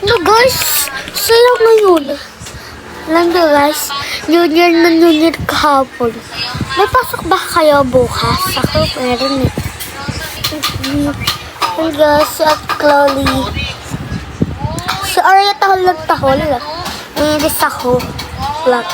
No guys, sila ngayon. Alam nyo guys, New Year na New Year kahapon. May pasok ba kayo bukas? Ako meron eh. Ang guys, at Chloe. Si Arya tahol lang tahol. Inis ako. Lang.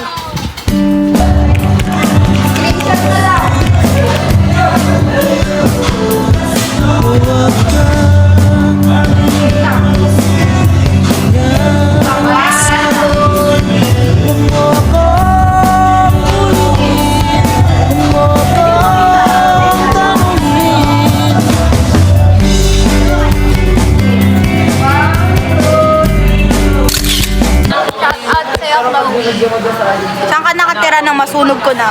Saan ka nakatira nang masunog ko na?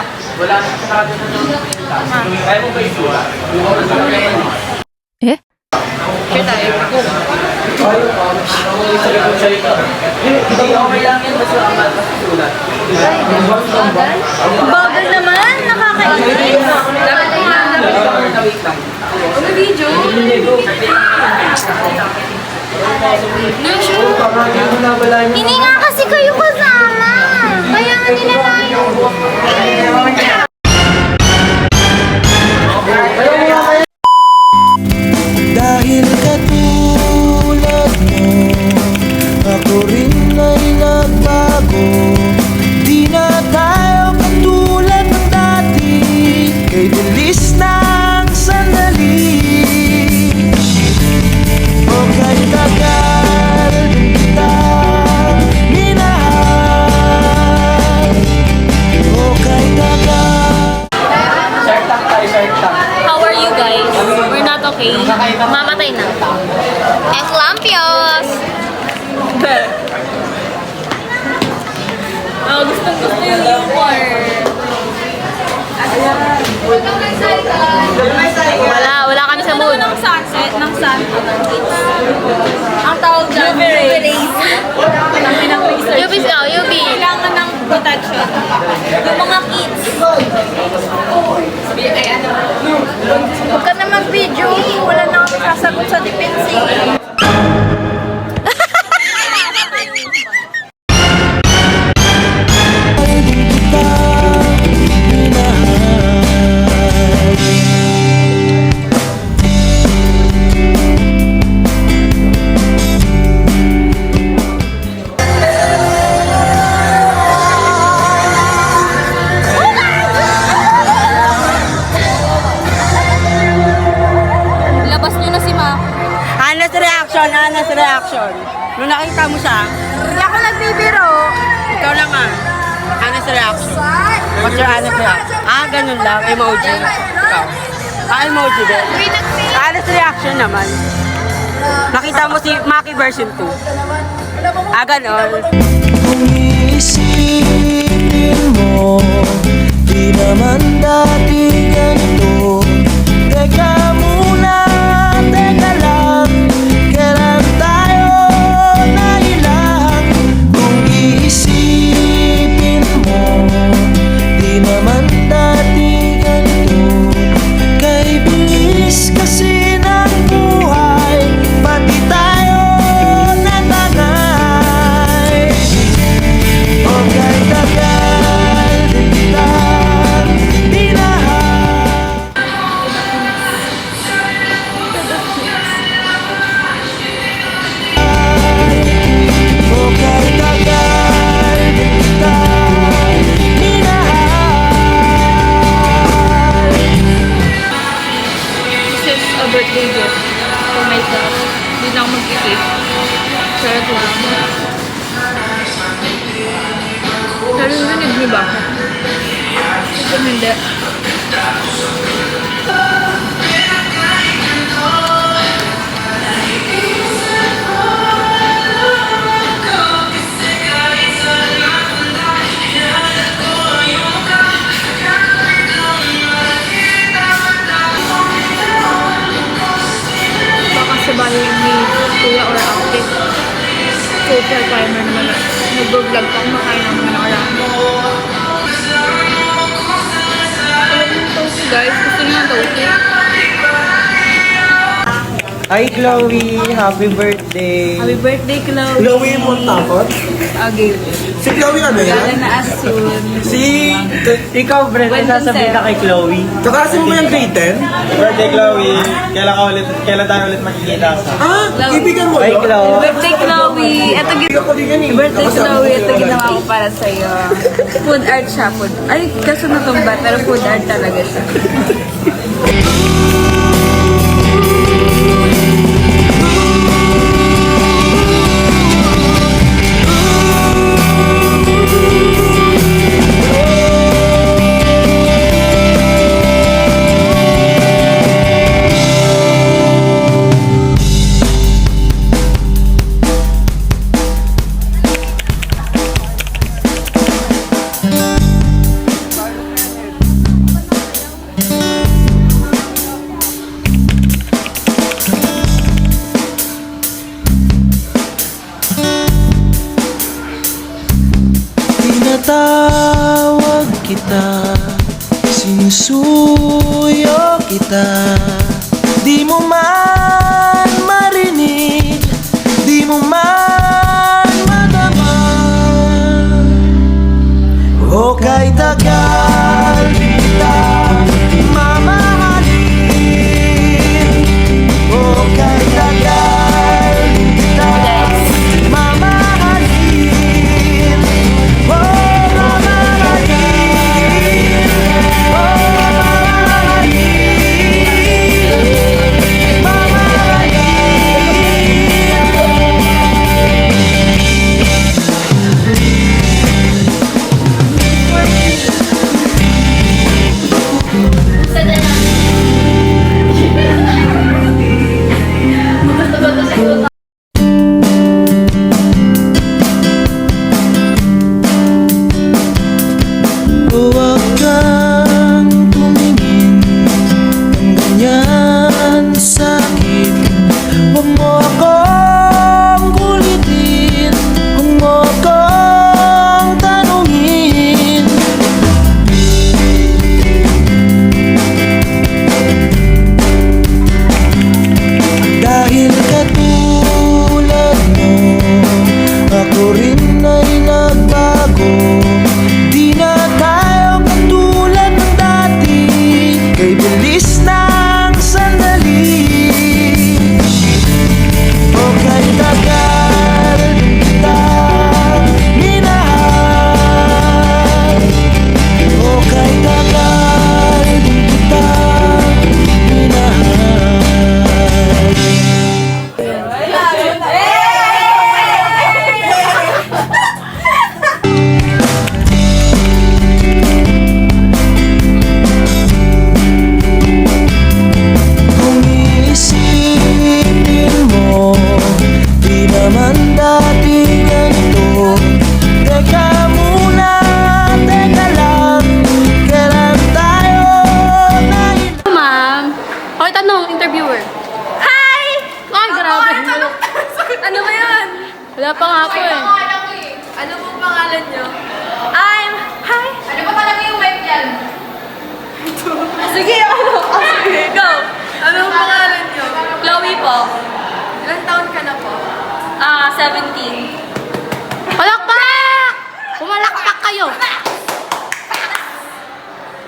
Eh? Sure tayo. Bagal naman, nakakainis. Video. Hindi nga kasi kayo kasama. Kaya nga nilalayo. Dahil katulad mo, ako rin ay nagbago. Di na tayo katulad ng dati, kay bilis ng sandali. O kay tagal din kita minahal. O kay tagal. How are you guys? We're not okay. Mamatay na. Lampios! Oh, gusto yung humor. Wala kami sa mood. Ng sunset, ng sun. Ang tawag dyan, UV rays. UV. Kailangan ng protection. Yung mga kids. Huwag ka naman video. Wala na kami sasagot sa defense. Labas nyo na si Ma. Honest reaction. Nung nakita mo siya, hindi ako nagbibiro. Ikaw lang ah. Honest reaction. What's your honest reaction? Ganun lang. Emoji. Ikaw. Emoji din. Honest reaction naman. Nakita mo si Maki version 2. Ganon. Kung iisipin mo, di naman dati ganito. Teka muna, teka lang, kailan tayo nailang? Kung iisipin mo, di naman dati ganito. Kay bilis kasi ng buhay, pati tayo natangay. O kay tagal din kitang minahal. O kay tagal din kitang minahal. This is a birthday gift for myself. Hindi na ako mag-cake. Charot lang. Narinig niyo ba ako? Kung hindi. Baka sa bahay ni Kuya or Ate. Super timer naman. Nag-vlog pa kumakain naman ng alam. Alam mo toasty guys, gusto niyo ng toasty? Hi, Chloe. Happy birthday. Happy birthday, Chloe. Chloe Montakot? Okay. Si Chloe ano Gala yan? na as soon. Si... Ikaw, Brent, may sasabihin ka kay Chloe. Kaklase mo ba yung grade 10? Birthday, Chloe. Kailan tayo ulit makikita sa... Ah, Chloe. ibigan mo Hi, yun? Chloe. Birthday, Chloe. Ito, Ibigan ko din yan eh. birthday, Nakasabi Chloe. ko Ito yun. ginawa ko para sa'yo. Food art siya. Food. Ay, kaso natumba. Pero food art talaga siya. Tinatawag kita, sinusuyo kita. Di mo man marinig, di mo man madama. O kay tagal kita mamahalin. O kay tagal kita mamahalin. Oh, mamahalin. Oh, mamahalin. Huwag kang tumingin ng ganyan sa'kin. Huwag mo akong kulitin, huwag mo akong tanungin. Dahil katulad mo, ako rin ay nagbago. Di na tayo katulad ng dati, kay bilis ng sandali. O kay tagal kita minahal. O kay tagal kita minahal. Kung iisipin mo, di naman dati ganito. Teka muna, teka lang, kailan tayo Ma'am. Okay, tanong, interviewer. Hi! Ay, grabe. Ano ba yan? Wala pa nga po eh. Ano pong pangalan nyo? Hi! Ano ba talaga yung web yan? Sige, ano? Sige, go! Ano pong pangalan nyo? Chloe po. Ilan taon ka na po? 17. Palakpak! Pumalakpak kayo.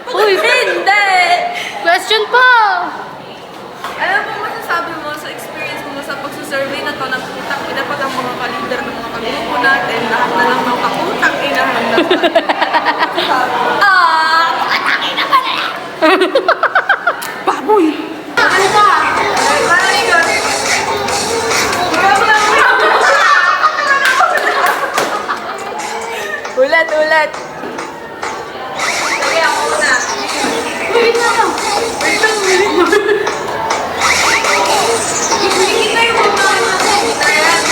Uy, Hindi! question po. Ano pong masasabi mo sa experience mo sa pagsusurvey na to ng putang ina pag ang mga ka-leader ng mga kagrupo natin, lahat na lang ng kaputang inahan na putang ina pa na yan! Baboy! Ano ba? Parang yun. Ikaw lang. Ulat. Sige, ako na. Wait lang. Kita yung mga ayan.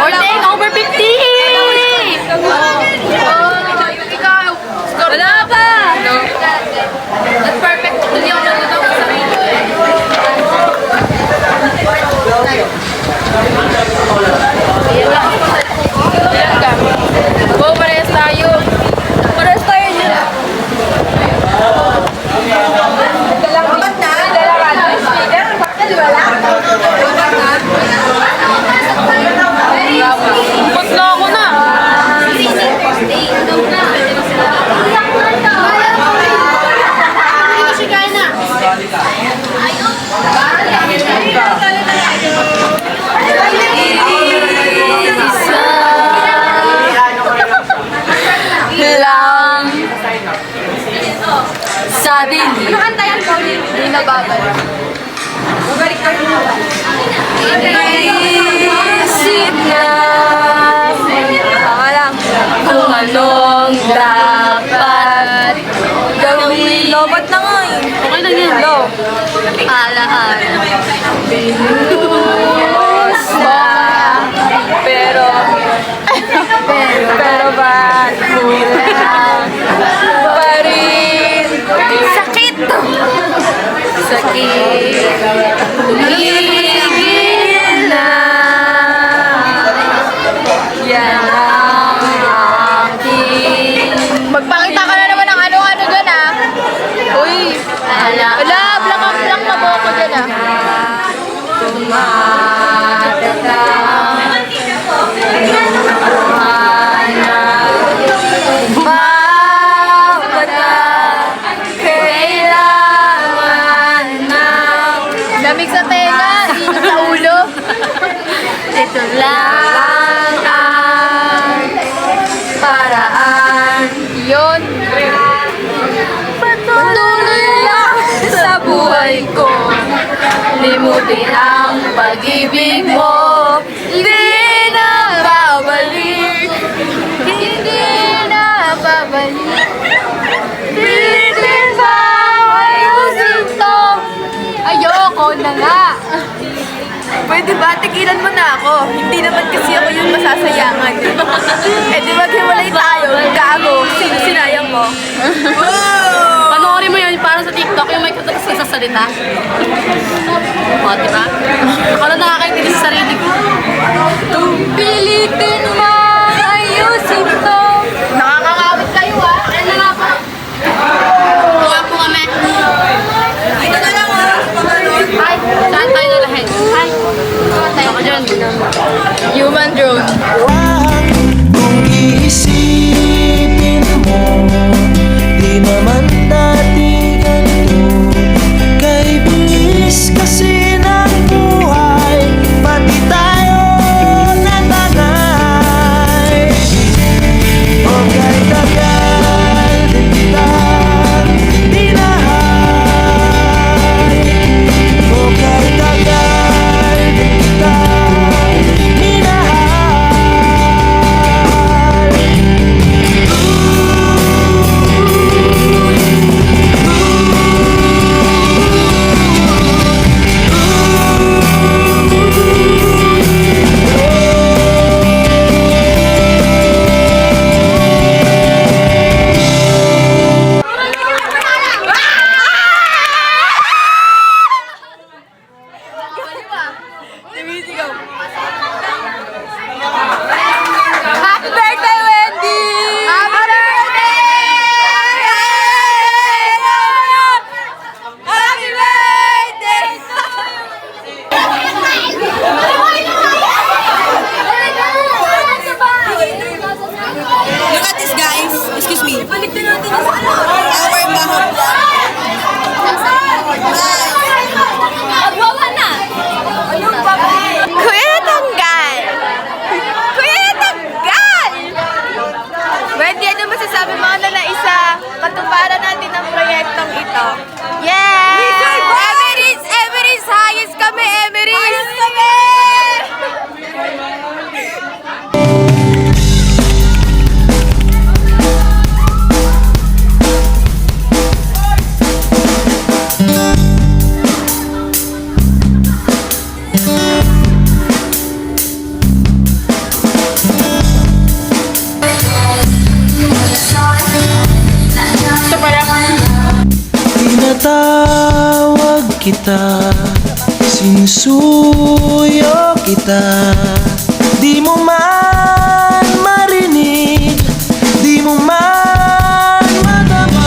Orteng, over 50! Ikaw! Wala pa! That's perfect. Hindi ako nagtataw sa sarili. Ayan ka. Go, parehas tayo. Parehas tayo dyan. Ba't na ako na? Lang sa dili. Hindi na babalik. Inisip na kung anong dapat gawin. Lobat na nga eh. Okay na yan. Lo. Alahan. Binuhos na. Pero ba't kulang pa rin? Sakit! Sakit. Humigil na. Yan ang aking. Magpakita ka na naman ng ano-ano dyan ah. Uy. Wala, black na mo ako dyan ah. Lamig sa tenga, init sa ulo. Ito lang ang paraan. Yun. Patuloy lang sa buhay ko. Limutin ang pag-ibig mo. Hindi na babalik. Hindi na babalik. Hindi ba ayusin to? Ayoko na nga. Pwede ba? Tigilan mo na ako. Hindi naman kasi ako yung masasayangan. Eh di maghiwalay tayo. Gago. Sino sinayang mo? Panoorin mo yun para sa TikTok yung may kasasalita. O, diba? Ako na nakakaintindi sa sarili ko. Pilitin mo ayusin to. Nakakangawit kayo ah. Ano na nga pa? Tuwa po kami. Ito na lang ah. Hi, saan tayo na lahat? Hi. Ako dyan. Human drone. Kung iisipin mo, di naman dati ganito. Kay bilis kasi ng buhay, pati tayo natangay. O kay tagal din kitang dinahay. O kay tagal din kitang minahal. kita, sinusuyo kita. Di mo man marinig, di mo man madama.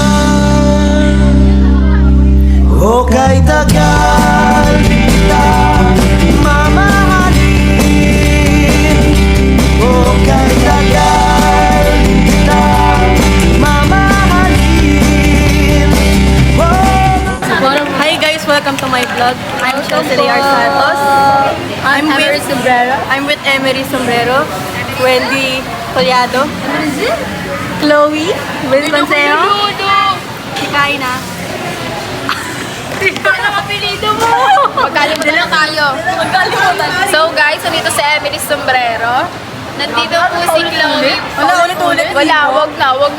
O kay tagal kita mamahalin. O kay tagal kita mamahalin. Hi guys, welcome to my vlog. I'm Cecily R. Santos. I'm with Emery Sombrero, Wendy Collado, Chloe, Will Panseo, si Kaina. Magkalimutan na tayo. So guys, nandito si Emily Sombrero. Nandito po si Chloe. Wala, ulit-ulit. Wala, wag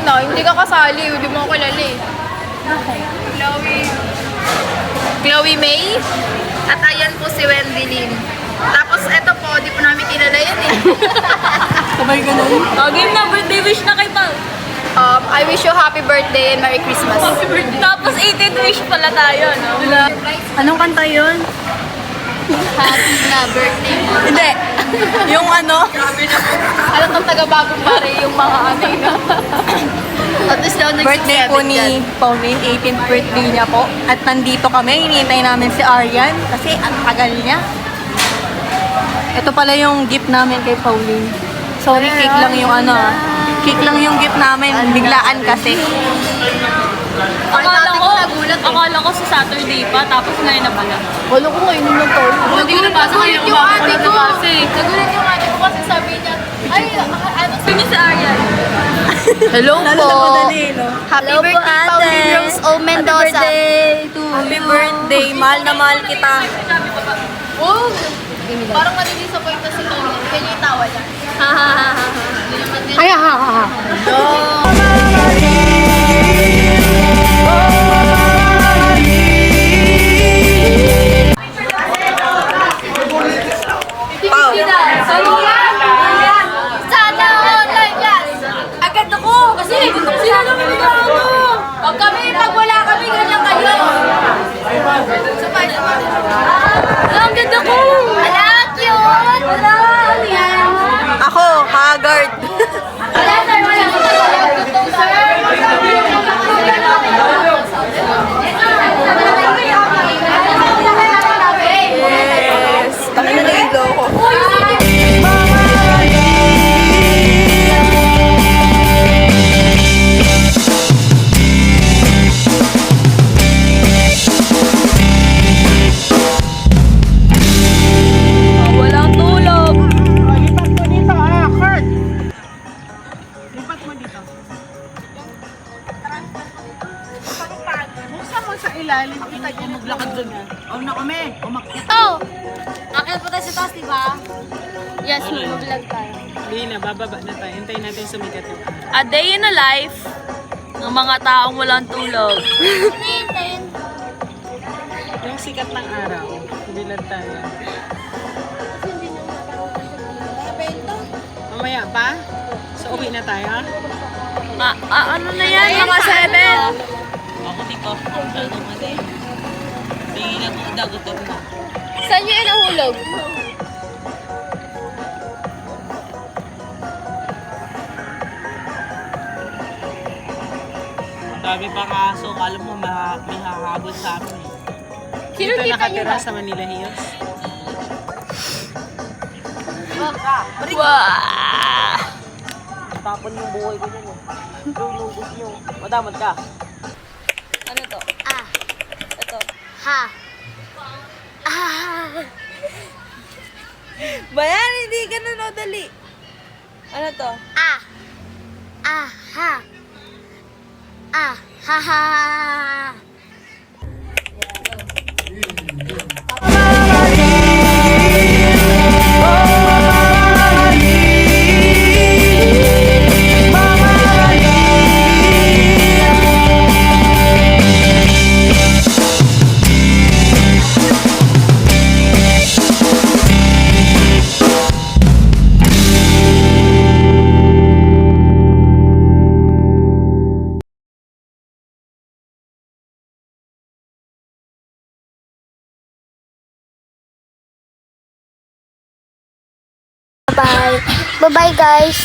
na. Hindi ka kasali, hindi mo ako kilala eh. Chloe May. At ayan po si Wendy Lin. Tapos eto po, di po namin kilala yan eh. Sabay ganun. Game na, birthday wish na kay Pao. I wish you happy birthday and Merry Christmas. Tapos 18th wish pala tayo, no? Anong kanta yun? Happy na birthday mo. Hindi. Yung ano? Alam kang taga-bagong pare yung mga aming. At least daw Birthday po ni Pauline, 18th birthday niya po. At nandito kami, hinihintay namin si Aryan kasi ang tagal niya. Ito pala yung gift namin kay Pauline. Sorry, cake lang yung ano. Cake lang yung gift namin, biglaan kasi. Akala ko sa Saturday pa, tapos ngayon na pala. Wala ko ngayon lang to. Hindi ko nabasa ngayon yung ate ko. nabasa eh. Nagulat yung ate ko kasi sabi niya, ay, ano Gusto niyo si Aryan? Hello po. no? Happy birthday, Pauline Rose O. Mendoza. Happy birthday, mahal na mahal kita. Wag. Parang madidisappoint na si Tony. Kaya yung tawa niya. Ay, ha, ha, ha. Pau. Sana online class. Agad ako. Kasi sila naman ito ako. Pag wala kami, ganyan kayo. Sabay. Ang ganda ko! Ala, cute. Wala, ano yan? Ako, Haggard. Wala, sir. Wala, Yes. Takin na nag-iglo ko. Walang tulog. Lipat mo dito, Kurt. Lipat mo dito. Busa mo sa ilalim, kita niya maglakad doon yan. Oh, na kami, umakyat. Oh! Akit po tayo sa taas, di ba? Yes, mag-vlog tayo. Hindi na, bababa na tayo. Hintayin natin sumigat yung A day in a life ng mga taong walang tulog. Yung sikat ng araw. Bilad tayo. Mamaya pa? So, uwi na tayo? Ano na yan? Mga 7? Saan nyo inahulog? Dami pa kaso, kala mo may hahabol sa amin eh. Sino Dito kita nyo nakatira ba? sa Manila Hills. Wow! Tapon yung buhay ko dyan eh. Yung lugos nyo. Madamot ka. Ano to? Ah. Ito. Ha. Ah. Bayan, hindi ganun o dali. Ano to? Ah. Ah, ha. Ah, ha, ha. Bye-bye. Bye-bye, guys.